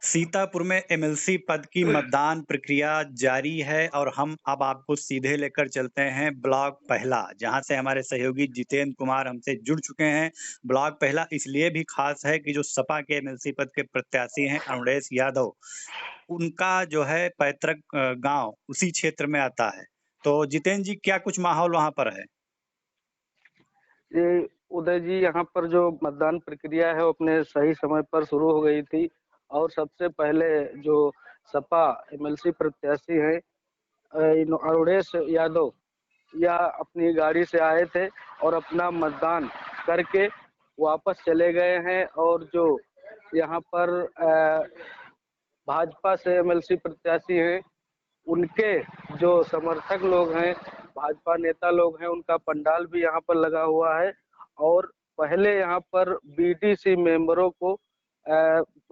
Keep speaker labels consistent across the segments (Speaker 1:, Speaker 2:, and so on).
Speaker 1: सीतापुर में एमएलसी पद की मतदान प्रक्रिया जारी है और हम अब आपको सीधे लेकर चलते हैं ब्लॉक पहला, जहां से हमारे सहयोगी जितेंद्र कुमार हमसे जुड़ चुके हैं। ब्लॉक पहला इसलिए भी खास है कि जो सपा के एमएलसी पद के प्रत्याशी हैं अरुणेश यादव, उनका जो है पैतृक गांव उसी क्षेत्र में आता है। तो जितेंद्र जी, क्या कुछ माहौल वहां पर है?
Speaker 2: ये उदय जी, यहाँ पर जो मतदान प्रक्रिया है वो अपने सही समय पर शुरू हो गई थी। और सबसे पहले जो सपा एमएलसी प्रत्याशी हैं अरुणेश यादव, यह अपनी गाड़ी से आए थे और अपना मतदान करके वापस चले गए हैं। और जो यहाँ पर भाजपा से एमएलसी प्रत्याशी हैं, उनके जो समर्थक लोग हैं, भाजपा नेता लोग हैं, उनका पंडाल भी यहाँ पर लगा हुआ है। और पहले यहाँ पर बीटीसी मेंबरों को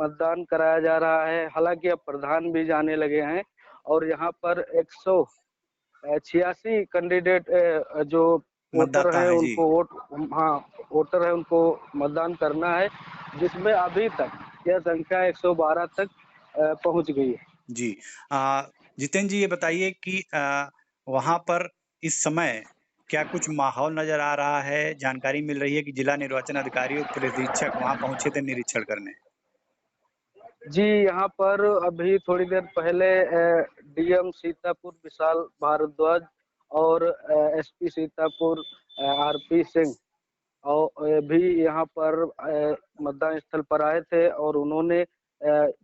Speaker 2: मतदान कराया जा रहा है। हालांकि अब प्रधान भी जाने लगे हैं। और यहाँ पर 186 कैंडिडेट जो वोटर
Speaker 1: मतदाता
Speaker 2: है
Speaker 1: हैं जी।
Speaker 2: उनको हाँ, वोटर है उनको मतदान करना है, जिसमें अभी तक यह संख्या 112 तक पहुंच गई है।
Speaker 1: जी। जितेंद्र जी, ये बताइए कि वहाँ पर इस समय क्या कुछ माहौल नज़र आ रहा है? जानकारी मिल रही है कि जिला निर्वाचन अधिकारी और पुलिस अधीक्षक वहाँ पहुँचे थे निरीक्षण करने।
Speaker 2: जी, यहाँ पर अभी थोड़ी देर पहले डीएम सीतापुर विशाल भारद्वाज और एसपी सीतापुर आरपी सिंह और भी यहाँ पर मतदान स्थल पर आए थे। और उन्होंने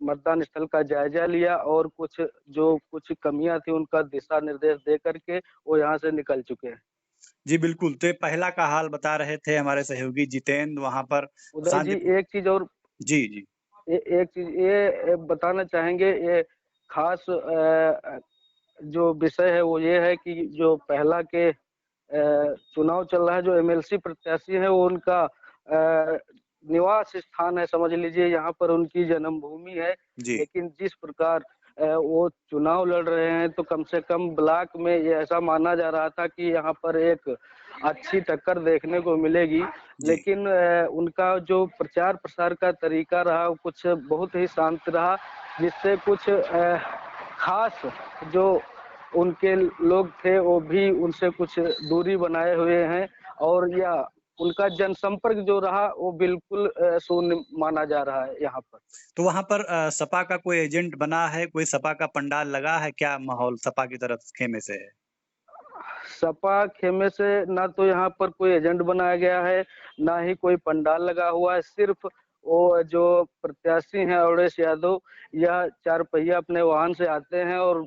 Speaker 2: मतदान स्थल का जायजा लिया और कुछ कमियां थी उनका दिशा निर्देश दे करके वो यहाँ से निकल चुके हैं।
Speaker 1: जी बिल्कुल, तो ये पहला का हाल बता रहे थे हमारे सहयोगी जितेंद्र, वहाँ पर
Speaker 2: उदय जी,
Speaker 1: शांतिपूर्ण।
Speaker 2: एक चीज और,
Speaker 1: जी, जी।
Speaker 2: एक चीज ये बताना चाहेंगे, ये खास जो विषय है वो ये है कि जो पहला के चुनाव चल रहा है, जो एमएलसी प्रत्याशी है वो उनका निवास स्थान है, समझ लीजिए यहाँ पर उनकी जन्मभूमि है।
Speaker 1: जी।
Speaker 2: लेकिन जिस प्रकार वो चुनाव लड़ रहे हैं, तो कम से कम ब्लॉक में ये ऐसा माना जा रहा था कि यहाँ पर एक अच्छी टक्कर देखने को मिलेगी।
Speaker 1: जी।
Speaker 2: लेकिन उनका जो प्रचार प्रसार का तरीका रहा वो कुछ बहुत ही शांत रहा, जिससे कुछ खास जो उनके लोग थे वो भी उनसे कुछ दूरी बनाए हुए हैं। और या उनका जनसंपर्क जो रहा वो बिल्कुल शून्य माना जा रहा है यहाँ पर।
Speaker 1: तो वहाँ पर सपा का कोई एजेंट बना है? कोई सपा का पंडाल लगा है? क्या माहौल सपा की तरफ खेमे से है?
Speaker 2: सपा खेमे से ना तो यहाँ पर कोई एजेंट बनाया गया है, ना ही कोई पंडाल लगा हुआ है। सिर्फ वो जो प्रत्याशी हैं अरुणेश यादव, यह 4 पहिया अपने वाहन से आते हैं और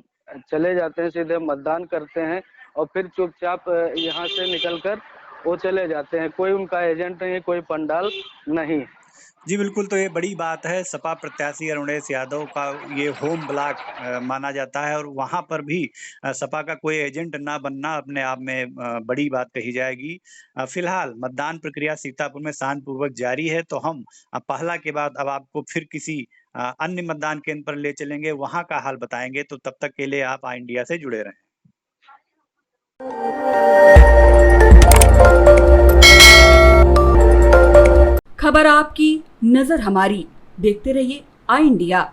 Speaker 2: चले जाते हैं, सीधे मतदान करते हैं और फिर चुपचाप यहाँ से निकलकर वो चले जाते हैं। कोई उनका एजेंट नहीं, कोई पंडाल नहीं।
Speaker 1: जी बिल्कुल, तो ये बड़ी बात है। सपा प्रत्याशी अरुणेश यादव का ये होम ब्लॉक माना जाता है और वहाँ पर भी सपा का कोई एजेंट ना बनना अपने आप में बड़ी बात कही जाएगी। फिलहाल मतदान प्रक्रिया सीतापुर में शांतिपूर्वक जारी है, तो हम पहला के बाद अब आपको फिर किसी अन्य मतदान केंद्र पर ले चलेंगे, वहाँ का हाल बताएंगे। तो तब तक के लिए आप आई इंडिया से जुड़े रहें।
Speaker 3: खबर आपकी, नजर हमारी। देखते रहिए आई इंडिया।